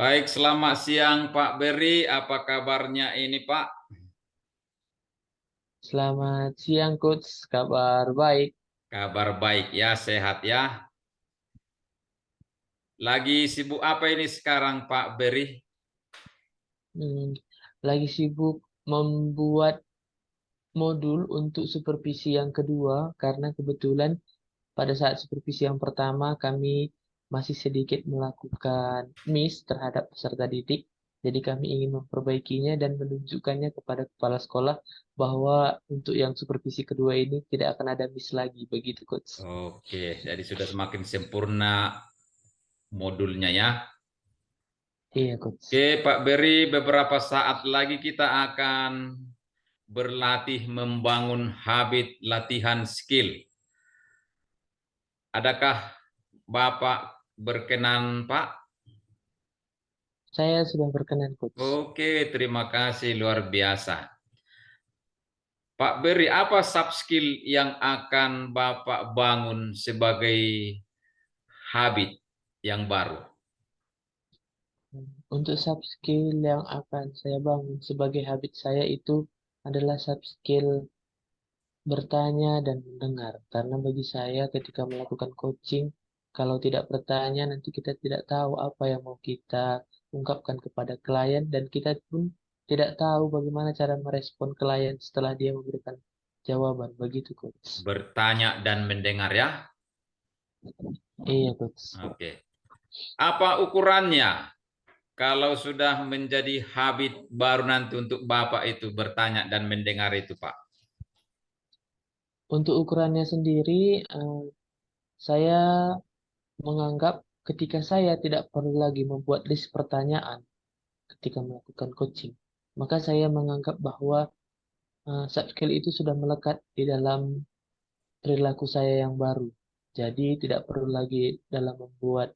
Baik, selamat siang Pak Beri. Apa kabarnya ini Pak? Selamat siang, Coach. Kabar baik. Kabar baik ya, sehat ya. Lagi sibuk apa ini sekarang Pak Beri? Hmm, Lagi sibuk membuat modul untuk supervisi yang kedua, karena kebetulan pada saat supervisi yang pertama kami masih sedikit melakukan miss terhadap peserta didik. Jadi kami ingin memperbaikinya dan menunjukkannya kepada kepala sekolah bahwa untuk yang supervisi kedua ini tidak akan ada miss lagi, begitu, Coach. Oke, jadi sudah semakin sempurna modulnya ya. Iya, Coach. Oke Pak Beri, beberapa saat lagi kita akan berlatih membangun habit latihan skill. Adakah Bapak berkenan Pak? Saya sudah berkenan, Coach. Oke, terima kasih luar biasa. Pak Beri, apa sub skill yang akan Bapak bangun sebagai habit yang baru? Untuk soft skill yang akan saya bangun sebagai habit saya itu adalah soft skill bertanya dan mendengar. Karena bagi saya ketika melakukan coaching, kalau tidak bertanya nanti kita tidak tahu apa yang mau kita ungkapkan kepada klien dan kita pun tidak tahu bagaimana cara merespon klien setelah dia memberikan jawaban. Begitu, Coach. Bertanya dan mendengar ya. Iya, Coach. Oke. Apa ukurannya? Kalau sudah menjadi habit baru nanti untuk Bapak itu bertanya dan mendengar itu, Pak. Untuk ukurannya sendiri, saya menganggap ketika saya tidak perlu lagi membuat list pertanyaan ketika melakukan coaching, maka saya menganggap bahwa soft skill itu sudah melekat di dalam perilaku saya yang baru. Jadi tidak perlu lagi dalam membuat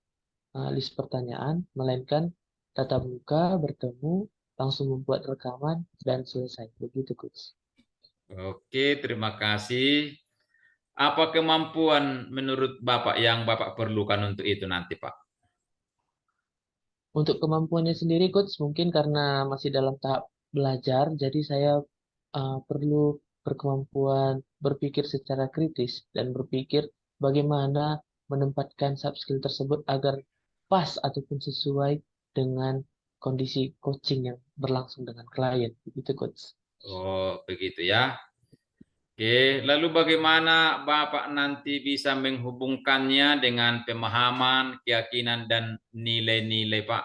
list pertanyaan, melainkan tatap muka, bertemu, langsung membuat rekaman, dan selesai. Begitu, Coach. Oke, terima kasih. Apa kemampuan menurut Bapak yang Bapak perlukan untuk itu nanti, Pak? Untuk kemampuannya sendiri, Coach, mungkin karena masih dalam tahap belajar, jadi saya perlu berkemampuan berpikir secara kritis dan berpikir bagaimana menempatkan soft skill tersebut agar pas ataupun sesuai dengan kondisi coaching yang berlangsung dengan klien. Begitu, Coach. Oh, begitu ya. Oke, lalu bagaimana Bapak nanti bisa menghubungkannya dengan pemahaman, keyakinan, dan nilai-nilai, Pak?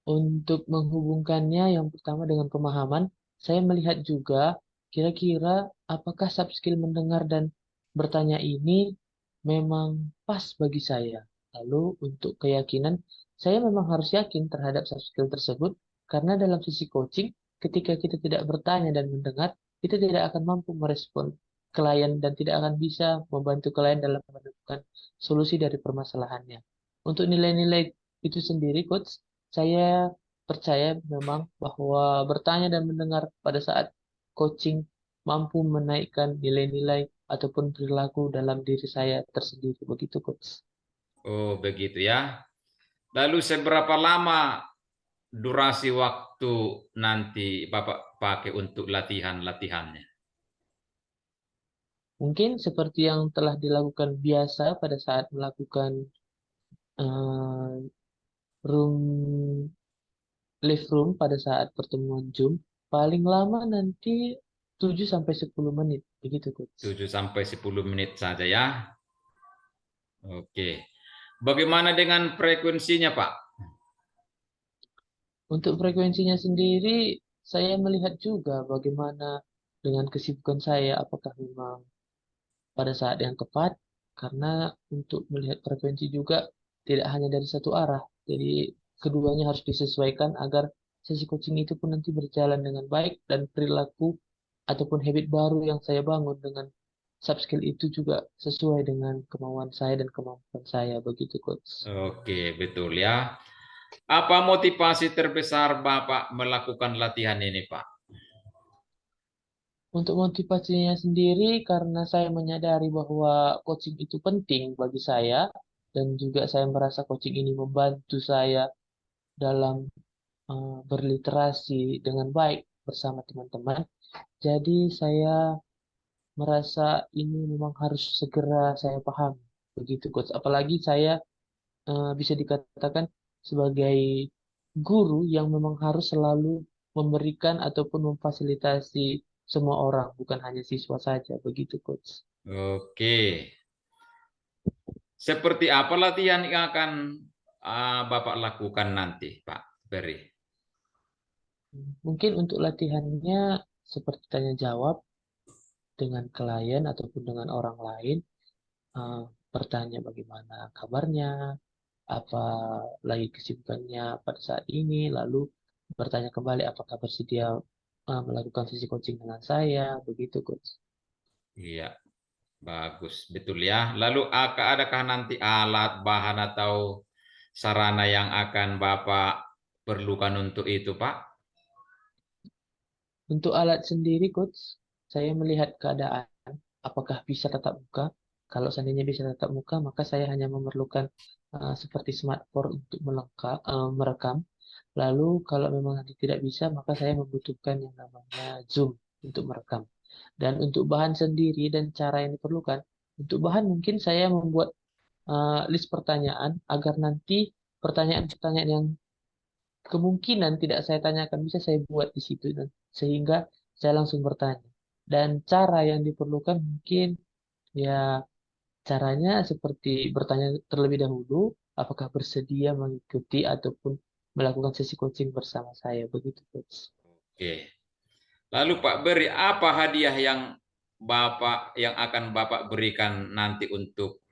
Untuk menghubungkannya, yang pertama dengan pemahaman, saya melihat juga kira-kira apakah soft skill mendengar dan bertanya ini memang pas bagi saya. Lalu untuk keyakinan, saya memang harus yakin terhadap soft skill tersebut karena dalam sisi coaching, ketika kita tidak bertanya dan mendengar, kita tidak akan mampu merespon klien dan tidak akan bisa membantu klien dalam menemukan solusi dari permasalahannya. Untuk nilai-nilai itu sendiri, Coach, saya percaya memang bahwa bertanya dan mendengar pada saat coaching mampu menaikkan nilai-nilai ataupun perilaku dalam diri saya tersendiri. Begitu, Coach. Oh, begitu ya. Lalu seberapa lama durasi waktu nanti Bapak pakai untuk latihan-latihannya? Mungkin seperti yang telah dilakukan biasa pada saat melakukan eh, room live room pada saat pertemuan Zoom, paling lama nanti 7 sampai 10 menit. Begitu, Coach. 7 sampai 10 menit saja ya. Oke. Bagaimana dengan frekuensinya, Pak? Untuk frekuensinya sendiri, saya melihat juga bagaimana dengan kesibukan saya, apakah memang pada saat yang tepat, karena untuk melihat frekuensi juga tidak hanya dari satu arah. Jadi keduanya harus disesuaikan agar sesi coaching itu pun nanti berjalan dengan baik dan perilaku ataupun habit baru yang saya bangun dengan soft skill itu juga sesuai dengan kemauan saya dan kemampuan saya. Begitu, Coach. Oke, betul ya. Apa motivasi terbesar Bapak melakukan latihan ini, Pak? Untuk motivasinya sendiri, karena saya menyadari bahwa coaching itu penting bagi saya, dan juga saya merasa coaching ini membantu saya dalam berliterasi dengan baik bersama teman-teman. Jadi saya merasa ini memang harus segera saya pahami. Begitu, Coach. Apalagi saya bisa dikatakan sebagai guru yang memang harus selalu memberikan ataupun memfasilitasi semua orang, bukan hanya siswa saja. Begitu, Coach. Oke. Seperti apa latihan yang akan Bapak lakukan nanti, Pak Beri? Mungkin untuk latihannya seperti tanya jawab dengan klien ataupun dengan orang lain, eh, bertanya bagaimana kabarnya, apa lagi kesibukannya pada saat ini, lalu bertanya kembali apakah bersedia melakukan sesi coaching dengan saya, begitu coach. Iya, bagus, betul ya. Lalu adakah nanti alat, bahan atau sarana yang akan Bapak perlukan untuk itu, Pak? Untuk alat sendiri coach, saya melihat keadaan apakah bisa tatap muka. Kalau seandainya bisa tatap muka, maka saya hanya memerlukan seperti smartphone untuk merekam. Lalu kalau memang nanti tidak bisa, maka saya membutuhkan yang namanya Zoom untuk merekam. Dan untuk bahan sendiri dan cara yang diperlukan, untuk bahan mungkin saya membuat list pertanyaan agar nanti pertanyaan-pertanyaan yang kemungkinan tidak saya tanyakan bisa saya buat di situ dan sehingga saya langsung bertanya. Dan cara yang diperlukan mungkin ya caranya seperti bertanya terlebih dahulu apakah bersedia mengikuti ataupun melakukan sesi coaching bersama saya begitu coach. Oke. Lalu Pak Beri, apa hadiah yang akan Bapak berikan nanti untuk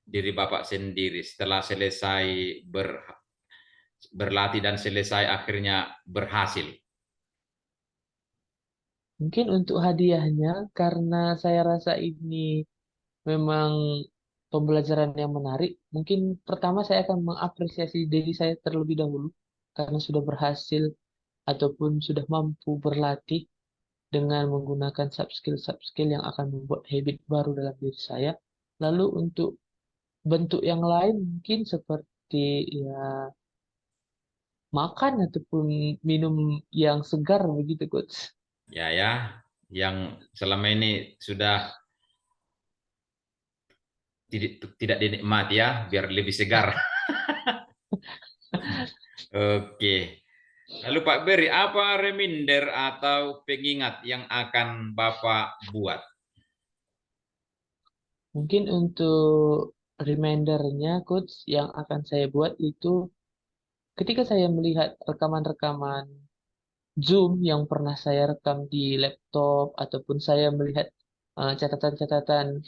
diri Bapak sendiri setelah selesai berlatih dan selesai akhirnya berhasil? Mungkin untuk hadiahnya karena saya rasa ini memang pembelajaran yang menarik. Mungkin pertama saya akan mengapresiasi diri saya terlebih dahulu karena sudah berhasil ataupun sudah mampu berlatih dengan menggunakan sub skill yang akan membuat habit baru dalam diri saya. Lalu untuk bentuk yang lain mungkin seperti ya makan ataupun minum yang segar begitu coach. Ya ya, yang selama ini sudah tidak dinikmati ya, biar lebih segar. Oke. Lalu Pak Beri, apa reminder atau pengingat yang akan Bapak buat? Mungkin untuk remindernya coach yang akan saya buat itu ketika saya melihat rekaman-rekaman Zoom yang pernah saya rekam di laptop ataupun saya melihat catatan-catatan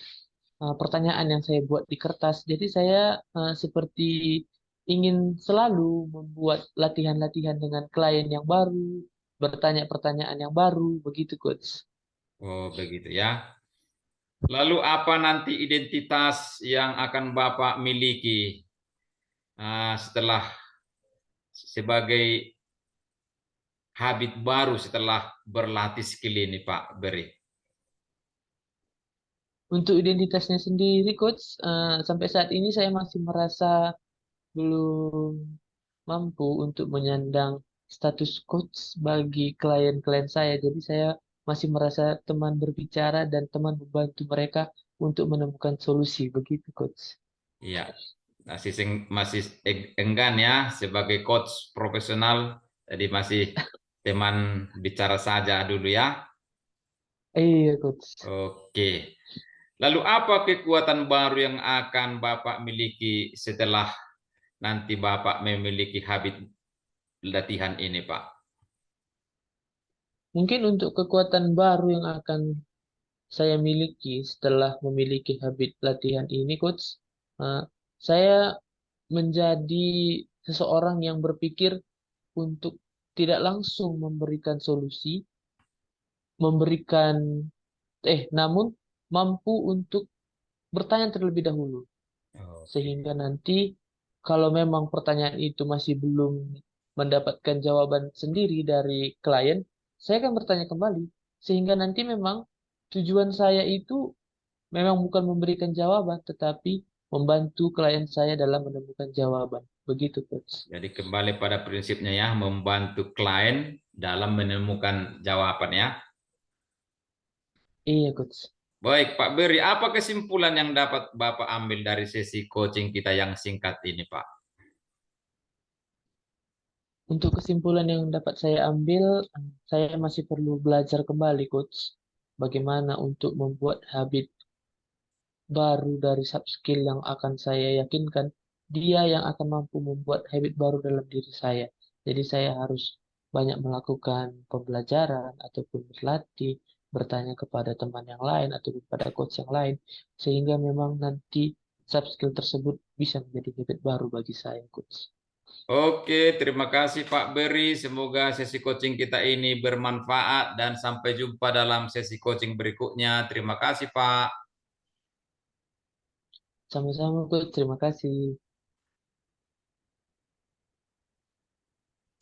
pertanyaan yang saya buat di kertas. Jadi saya seperti ingin selalu membuat latihan-latihan dengan klien yang baru, bertanya pertanyaan yang baru, begitu coach. Oh, begitu ya. Lalu apa nanti identitas yang akan Bapak miliki setelah sebagai habit baru setelah berlatih skill ini, Pak Beri? Untuk identitasnya sendiri coach, sampai saat ini saya masih merasa belum mampu untuk menyandang status coach bagi klien-klien saya. Jadi saya masih merasa teman berbicara dan teman membantu mereka untuk menemukan solusi. Begitu, coach. Iya, masih enggan ya sebagai coach profesional, jadi masih teman bicara saja dulu ya. Iya, coach. Oke. Lalu apa kekuatan baru yang akan Bapak miliki setelah nanti Bapak memiliki habit latihan ini, Pak? Mungkin untuk kekuatan baru yang akan saya miliki setelah memiliki habit latihan ini, coach, eh, saya menjadi seseorang yang berpikir untuk tidak langsung memberikan solusi, memberikan namun mampu untuk bertanya terlebih dahulu. Oke. Sehingga nanti kalau memang pertanyaan itu masih belum mendapatkan jawaban sendiri dari klien, saya akan bertanya kembali. Sehingga nanti memang tujuan saya itu memang bukan memberikan jawaban, tetapi membantu klien saya dalam menemukan jawaban. Begitu, Coach. Jadi kembali pada prinsipnya ya, membantu klien dalam menemukan jawaban ya. Iya, Coach. Baik, Pak Beri, apa kesimpulan yang dapat Bapak ambil dari sesi coaching kita yang singkat ini, Pak? Untuk kesimpulan yang dapat saya ambil, saya masih perlu belajar kembali, Coach. Bagaimana untuk membuat habit baru dari soft skill yang akan saya yakinkan, dia yang akan mampu membuat habit baru dalam diri saya. Jadi saya harus banyak melakukan pembelajaran ataupun berlatih, bertanya kepada teman yang lain atau kepada coach yang lain, sehingga memang nanti soft skill tersebut bisa menjadi habit baru bagi saya, coach. Oke, terima kasih Pak Beri. Semoga sesi coaching kita ini bermanfaat dan sampai jumpa dalam sesi coaching berikutnya. Terima kasih, Pak. Sama-sama, coach. Terima kasih.